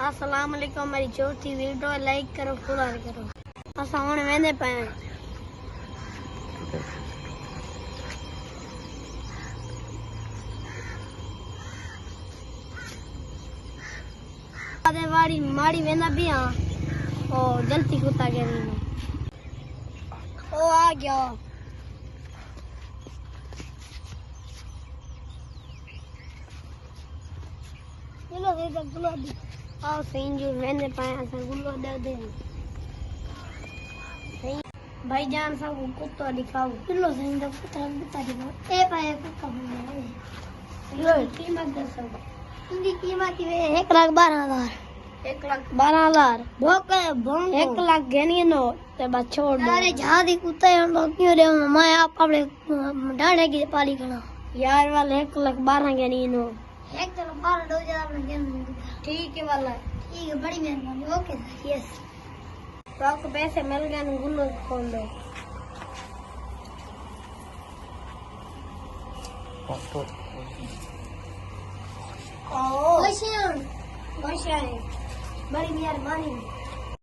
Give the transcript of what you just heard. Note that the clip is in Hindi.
अस्सलाम वालेकुम। मेरी चौथी वीडियो लाइक करो, फॉलो करो। असा हुण वेंदे पए आदे वाड़ी माड़ी वेंदा भी हां। ओ जल्दी कुत्ता गेरी ओ आ गया। चलो दे दे गुलाबी आओ सही जो वेंदे पाए असा गुलो दे दे भाई जान सब कुत्ता दिखाओ। चलो सही दे कुत्ता दिखाओ। ए पाए कुत्ता बोल लो कीमत दसो। इनकी कीमत है 1,12,000। 1,12,000 भोक भोंग 1 लाख घेनी नो ते बस छोड़ दो। अरे जादी कुत्ता हम क्यों रे मैं आप अपने डाणे की पाली करना यार वाले 1,12,000 घेनी नो 1,12,000 दो जा अपने घेन। ठीक है वाला ठीक है बड़ी मेहरबानी। ओके यस तो आपको पैसे मिल गए ना गुल्लो खोल दो। खुशियाँ बड़ी मेहरबानी।